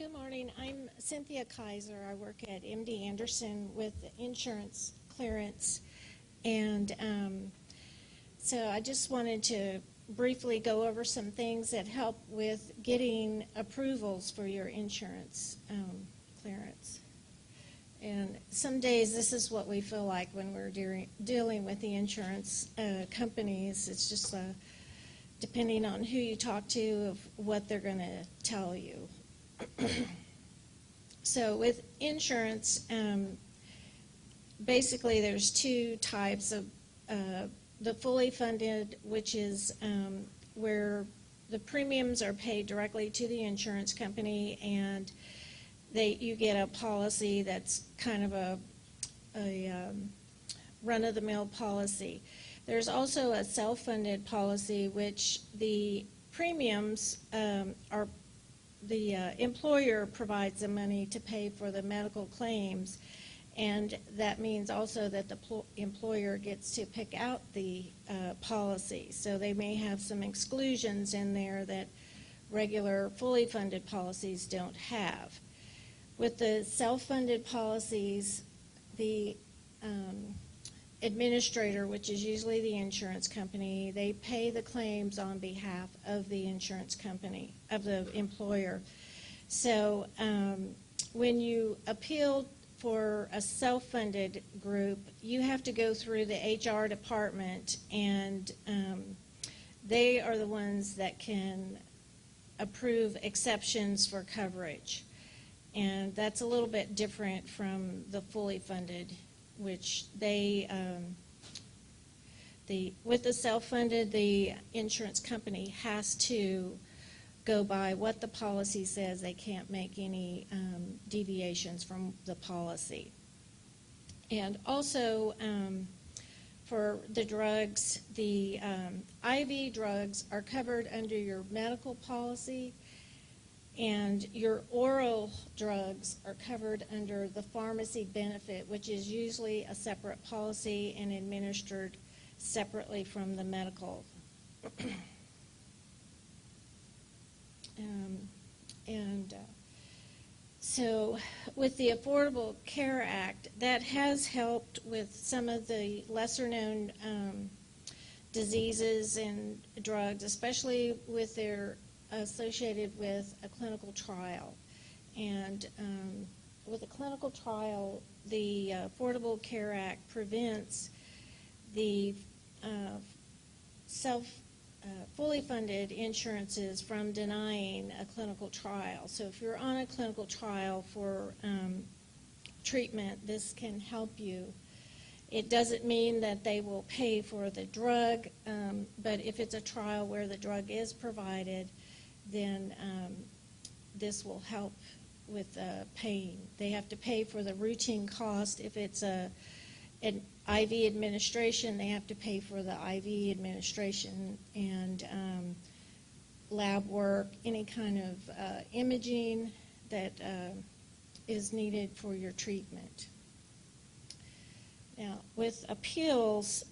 Good morning. I'm Cynthia Kizer. I work at MD Anderson with insurance clearance. And so I just wanted to briefly go over some things that help with getting approvals for your insurance clearance. And some days this is what we feel like when we're dealing with the insurance companies. It's just depending on who you talk to of what they're going to tell you. So with insurance, basically there's two types of the fully funded, which is where the premiums are paid directly to the insurance company, and you get a policy that's kind of a run-of-the-mill policy. There's also a self-funded policy, which the premiums are the employer provides the money to pay for the medical claims, and that means also that the employer gets to pick out the policy. So they may have some exclusions in there that regular fully funded policies don't have. With the self-funded policies, the administrator, which is usually the insurance company, they pay the claims on behalf of the insurance company, of the employer. So when you appeal for a self-funded group, you have to go through the HR department, and they are the ones that can approve exceptions for coverage. And that's a little bit different from the fully funded, which with the self-funded, the insurance company has to go by what the policy says. They can't make any deviations from the policy. And also for the drugs, the IV drugs are covered under your medical policy, and your oral drugs are covered under the pharmacy benefit, which is usually a separate policy and administered separately from the medical. So with the Affordable Care Act, that has helped with some of the lesser-known diseases and drugs, especially with their associated with a clinical trial. And with a clinical trial, the Affordable Care Act prevents the fully funded insurances from denying a clinical trial. So if you're on a clinical trial for treatment, this can help you. It doesn't mean that they will pay for the drug, but if it's a trial where the drug is provided, then this will help with paying. They have to pay for the routine cost. If it's an IV administration, they have to pay for the IV administration and lab work, any kind of imaging that is needed for your treatment. Now, with appeals,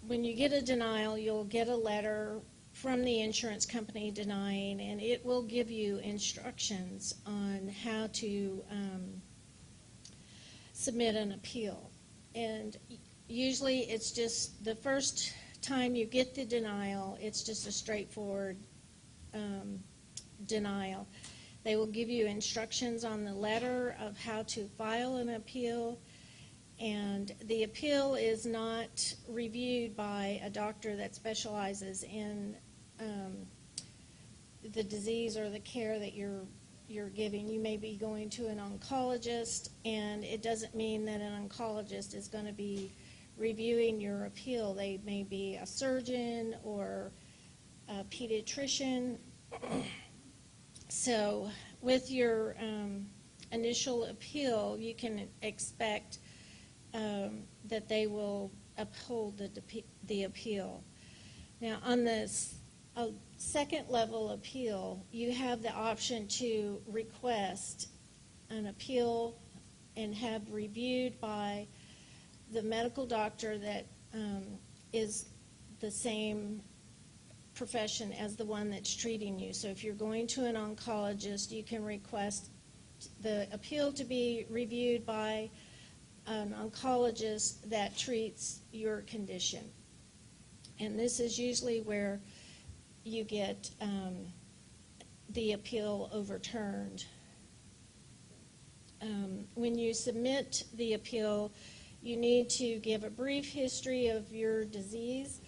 when you get a denial, you'll get a letter from the insurance company denying, and it will give you instructions on how to submit an appeal. And usually it's just the first time you get the denial, it's just a straightforward denial. They will give you instructions on the letter of how to file an appeal, and the appeal is not reviewed by a doctor that specializes in the disease or the care that you're giving. You may be going to an oncologist, and it doesn't mean that an oncologist is going to be reviewing your appeal. They may be a surgeon or a pediatrician. So with your initial appeal, you can expect that they will uphold the appeal. Now, on the second level appeal, you have the option to request an appeal and have reviewed by the medical doctor that is the same profession as the one that's treating you. So if you're going to an oncologist, you can request the appeal to be reviewed by an oncologist that treats your condition. And this is usually where you get the appeal overturned. When you submit the appeal, you need to give a brief history of your disease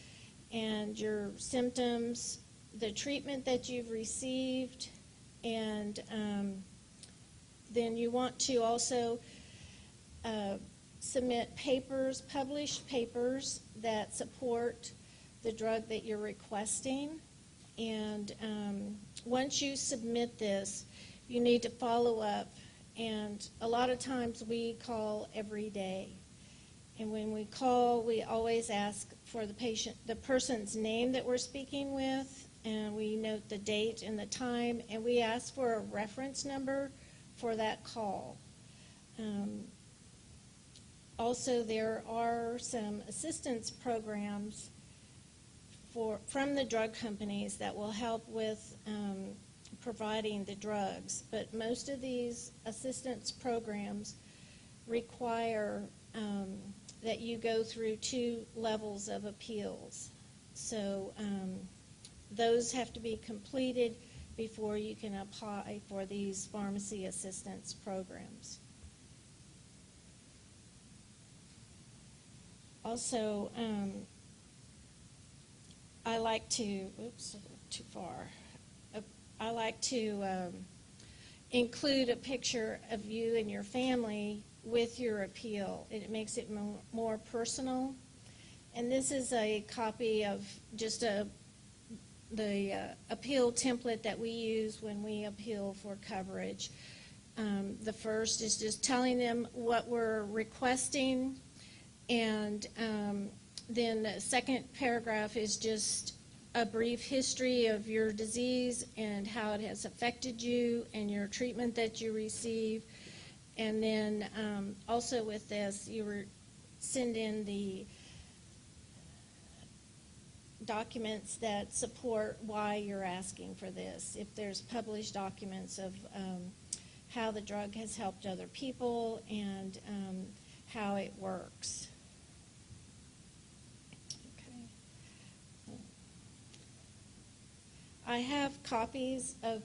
and your symptoms, the treatment that you've received, and then you want to also submit papers, published papers that support the drug that you're requesting. And once you submit this, you need to follow up. And a lot of times we call every day. And when we call, we always ask for the person's name that we're speaking with, and we note the date and the time, and we ask for a reference number for that call. Also, there are some assistance programs from the drug companies that will help with providing the drugs, but most of these assistance programs require that you go through 2 levels of appeals. So those have to be completed before you can apply for these pharmacy assistance programs. Also, I like to, oops, too far. I like to include a picture of you and your family with your appeal. It makes it more personal. And this is a copy of just the appeal template that we use when we appeal for coverage. The first is just telling them what we're requesting, and then the second paragraph is just a brief history of your disease and how it has affected you and your treatment that you receive. And then also with this, you send in the documents that support why you're asking for this. If there's published documents of how the drug has helped other people and how it works. I have copies of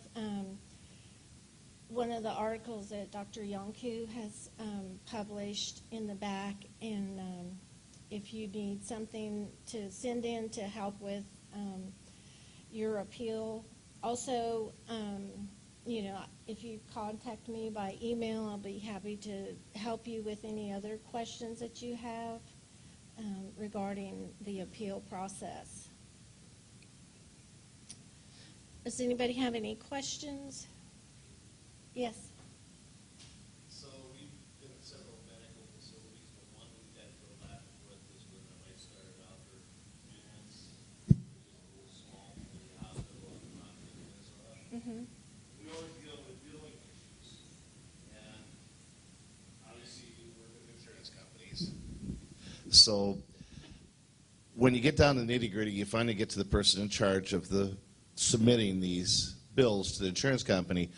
one of the articles that Dr. Yonku has published in the back, and if you need something to send in to help with your appeal. Also, you know, if you contact me by email, I'll be happy to help you with any other questions that you have regarding the appeal process. Does anybody have any questions? Yes. So we've been at several medical facilities, but one we've had to go back and forth was when my wife started out her treatments. It was a little small community hospital up in Minnesota. Mm-hmm. We always deal with billing issues, and obviously we work with insurance companies. So when you get down to the nitty-gritty, you finally get to the person in charge of submitting these bills to the insurance company.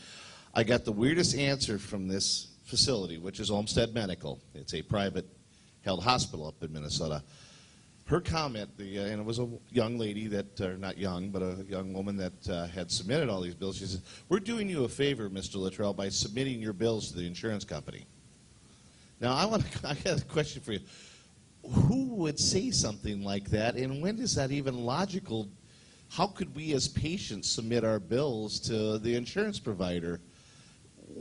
I got the weirdest answer from this facility, which is Olmsted Medical. It's a private held hospital up in Minnesota. Her comment, and it was a young lady that, or not young, but a young woman that had submitted all these bills. She said, "We're doing you a favor, Mr. Luttrell, by submitting your bills to the insurance company." Now, I got a question for you. Who would say something like that, and when is that even logical? How could we as patients submit our bills to the insurance provider?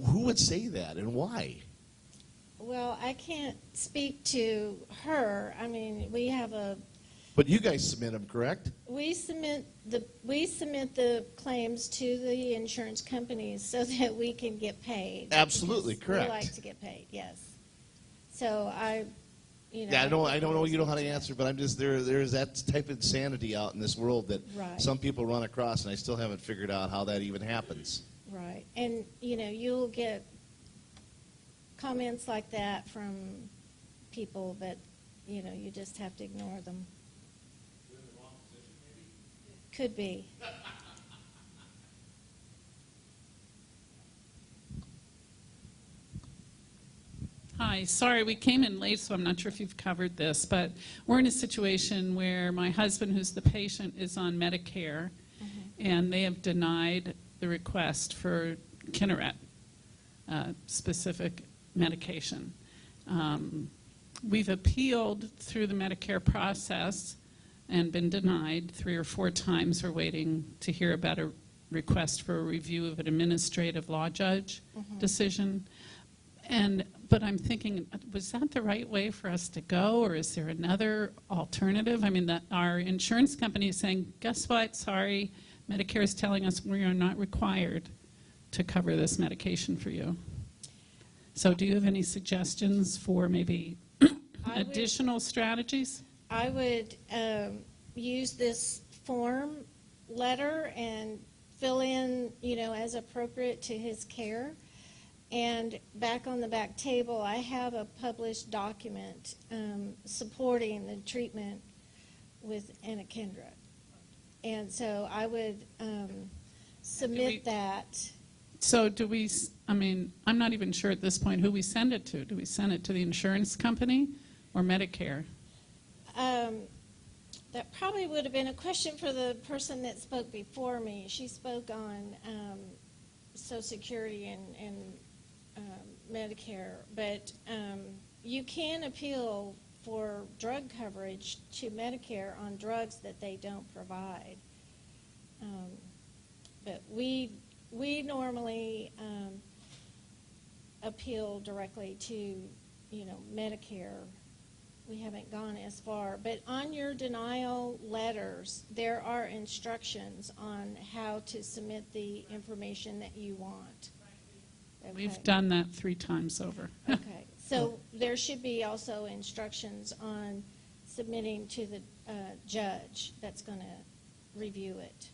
Who would say that, and why? Well, I can't speak to her. I mean, we have But you guys submit them, correct? we submit the claims to the insurance companies so that we can get paid. Absolutely, correct. We like to get paid, yes. So Yeah, I don't know you know how to answer, but I'm just there's that type of insanity out in this world that Right. some people run across, and I still haven't figured out how that even happens. Right. And, you'll get comments like that from people, but, you just have to ignore them. You're in the wrong Could be. Hi, sorry, we came in late, so I'm not sure if you've covered this, but we're in a situation where my husband, who's the patient, is on Medicare, and they have denied the request for Kineret, specific medication. We've appealed through the Medicare process and been denied 3 or 4 times. We're waiting to hear about a request for a review of an administrative law judge decision. But I'm thinking, was that the right way for us to go, or is there another alternative? I mean, our insurance company is saying, guess what, sorry, Medicare is telling us we are not required to cover this medication for you. So do you have any suggestions for maybe additional strategies? I would use this form letter and fill in, as appropriate to his care. And back on the back table, I have a published document supporting the treatment with anakinra. And so I would submit that. So do we, I'm not even sure at this point who we send it to. Do we send it to the insurance company or Medicare? That probably would have been a question for the person that spoke before me. She spoke on Social Security and Medicare, but you can appeal for drug coverage to Medicare on drugs that they don't provide. But we normally appeal directly to, Medicare. We haven't gone as far. But on your denial letters, there are instructions on how to submit the information that you want. Okay. We've done that 3 times over. Okay. So there should be also instructions on submitting to the judge that's going to review it.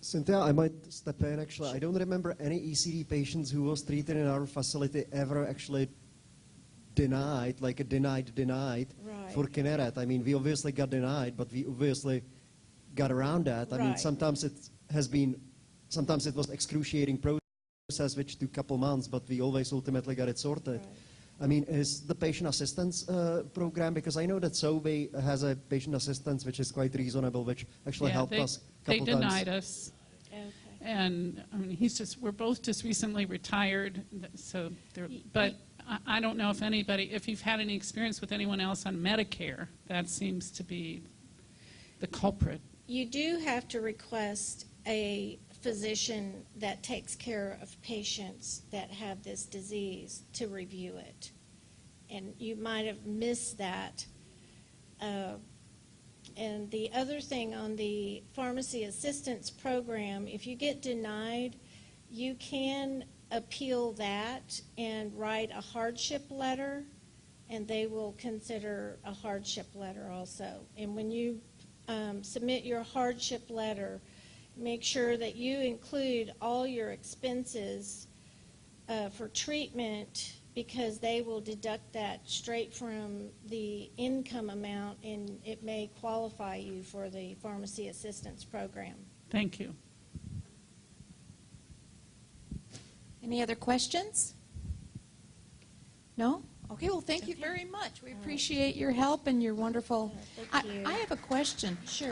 Cynthia, I might step in actually. I don't remember any ECD patients who was treated in our facility ever actually denied, like a denied Right. for Kineret. I mean, we obviously got denied, but we obviously got around that. I mean, Right. sometimes it was excruciating process which took a couple months, but we always ultimately got it sorted. Right. I mean, is the patient assistance program, because I know that SOBE has a patient assistance which is quite reasonable, which actually helped us a couple They times. denied us. Okay. And we're both just recently retired, so but I don't know if you've had any experience with anyone else on Medicare. That seems to be the culprit. You do have to request a physician that takes care of patients that have this disease to review it. And you might have missed that. And the other thing on the pharmacy assistance program, if you get denied, you can appeal that and write a hardship letter, and they will consider a hardship letter also. And when you submit your hardship letter, make sure that you include all your expenses for treatment, because they will deduct that straight from the income amount, and it may qualify you for the pharmacy assistance program. Thank you. Any other questions? No? Okay, well, thank you very much. We appreciate your help and your wonderful... Thank you. I have a question. Sure.